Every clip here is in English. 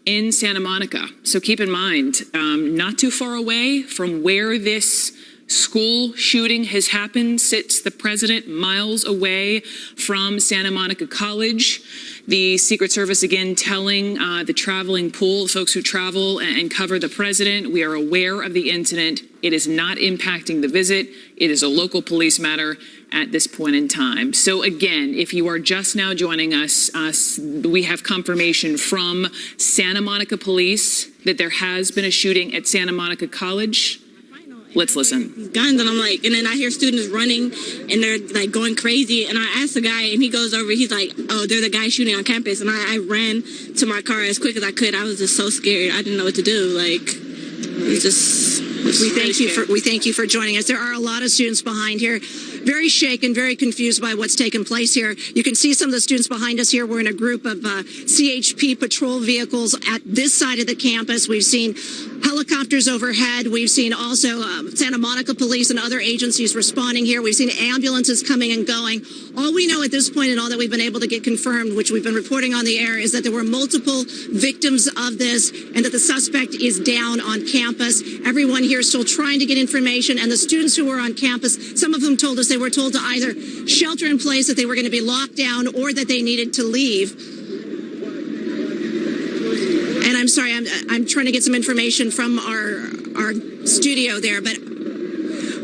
in Santa Monica. So keep in mind, not too far away from where this school shooting has happened sits the president, miles away from Santa Monica College. The Secret Service, again, telling the traveling pool, folks who travel and cover the president, we are aware of the incident. It is not impacting the visit. It is a local police matter at this point in time. So again, if you are just now joining us, we have confirmation from Santa Monica Police that there has been a shooting at Santa Monica College. Let's listen. Guns, and I'm like, and then I hear students running and they're like going crazy. And I asked the guy and he goes over, he's like, oh, they're the guys shooting on campus. And I ran to my car as quick as I could. I was just so scared. I didn't know what to do. Like, it just... We thank you for joining us. There are a lot of students behind here, very shaken, very confused by what's taken place here. You can see some of the students behind us here. We're in a group of CHP patrol vehicles at this side of the campus. We've seen helicopters overhead. We've seen also Santa Monica police and other agencies responding here. We've seen ambulances coming and going. All we know at this point and all that we've been able to get confirmed, which we've been reporting on the air, is that there were multiple victims of this and that the suspect is down on campus. Everyone here is still trying to get information, and the students who were on campus, some of them told us they were told to either shelter in place, that they were going to be locked down, or that they needed to leave. And I'm sorry, I'm trying to get some information from our studio there, but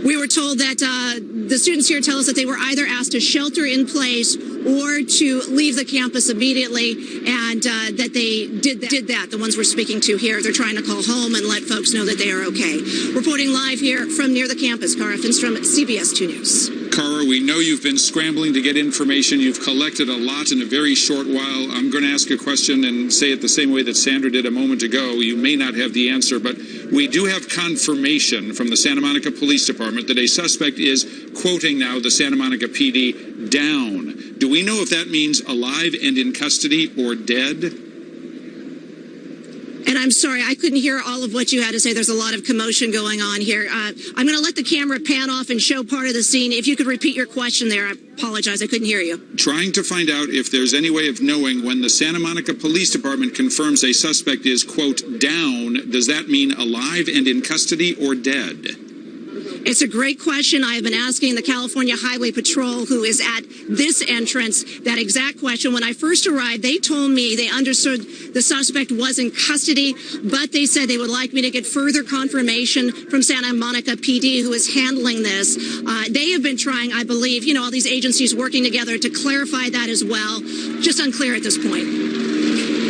we were told that the students here tell us that they were either asked to shelter in place or to leave the campus immediately, and that they did that. The ones we're speaking to here, they're trying to call home and let folks know that they are okay. Reporting live here from near the campus, Cara Finstrom, CBS 2 News. Cara, we know you've been scrambling to get information. You've collected a lot in a very short while. I'm going to ask a question and say it the same way that Sandra did a moment ago. You may not have the answer, but we do have confirmation from the Santa Monica Police Department that a suspect is, quoting now the Santa Monica PD, down. Do we know if that means alive and in custody or dead? And I'm sorry, I couldn't hear all of what you had to say. There's a lot of commotion going on here. I'm going to let the camera pan off and show part of the scene. If you could repeat your question there, I apologize. I couldn't hear you. Trying to find out if there's any way of knowing when the Santa Monica Police Department confirms a suspect is, quote, down, does that mean alive and in custody or dead? It's a great question. I have been asking the California Highway Patrol, who is at this entrance, that exact question. When I first arrived, they told me they understood the suspect was in custody, but they said they would like me to get further confirmation from Santa Monica PD, who is handling this. They have been trying, I believe, all these agencies working together to clarify that as well. Just unclear at this point.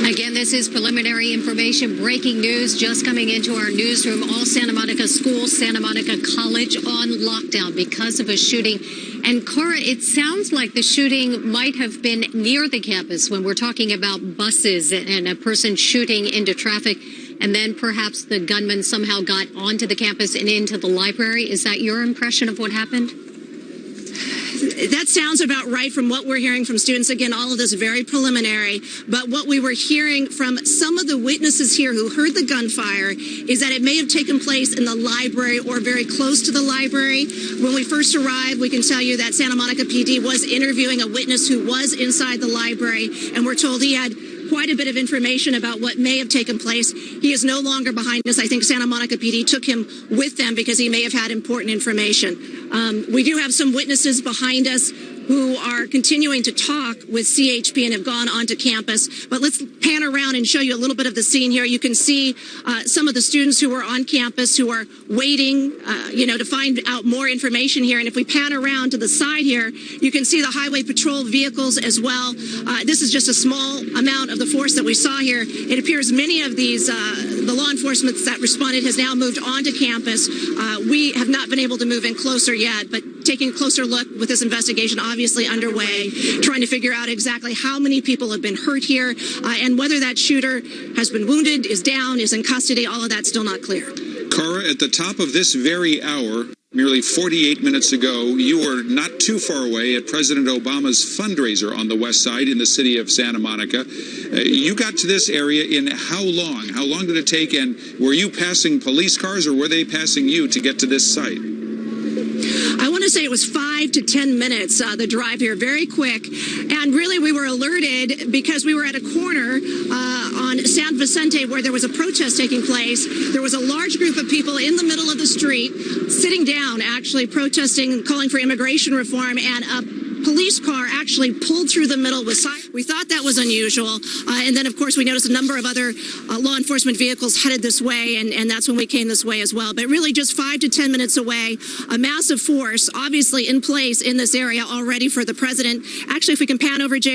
Again, this is preliminary information, breaking news just coming into our newsroom. All Santa Monica schools, Santa Monica College on lockdown because of a shooting. And Cara, it sounds like the shooting might have been near the campus when we're talking about buses and a person shooting into traffic. And then perhaps the gunman somehow got onto the campus and into the library. Is that your impression of what happened? That sounds about right from what we're hearing from students. Again, all of this very preliminary. But what we were hearing from some of the witnesses here who heard the gunfire is that it may have taken place in the library or very close to the library. When we first arrived, we can tell you that Santa Monica PD was interviewing a witness who was inside the library, and we're told he had quite a bit of information about what may have taken place. He is no longer behind us. I think Santa Monica PD took him with them because he may have had important information. We do have some witnesses behind us who are continuing to talk with CHP and have gone onto campus. But let's pan around and show you a little bit of the scene here. You can see some of the students who are on campus who are waiting, to find out more information here. And if we pan around to the side here, you can see the highway patrol vehicles as well. This is just a small amount of the force that we saw here. It appears many of these, the law enforcement that responded has now moved onto campus. We have not been able to move in closer yet, but taking a closer look with this investigation obviously underway, trying to figure out exactly how many people have been hurt here and whether that shooter has been wounded, is down, is in custody. All of that's still not clear. Cara, at the top of this very hour, merely 48 minutes ago, you were not too far away at President Obama's fundraiser on the west side in the city of Santa Monica. You got to this area in how long? How long did it take? And were you passing police cars or were they passing you to get to this site? I want want to say it was 5 to 10 minutes, the drive here, very quick. And really, we were alerted because we were at a corner on San Vicente where there was a protest taking place. There was a large group of people in the middle of the street, sitting down, actually protesting, calling for immigration reform, and a police car actually pulled through the middle with sirens. We thought that was unusual. And then, of course, we noticed a number of other law enforcement vehicles headed this way, and that's when we came this way as well. But really just 5 to 10 minutes away, a massive force obviously in place in this area already for the president. Actually, if we can pan over, Jay.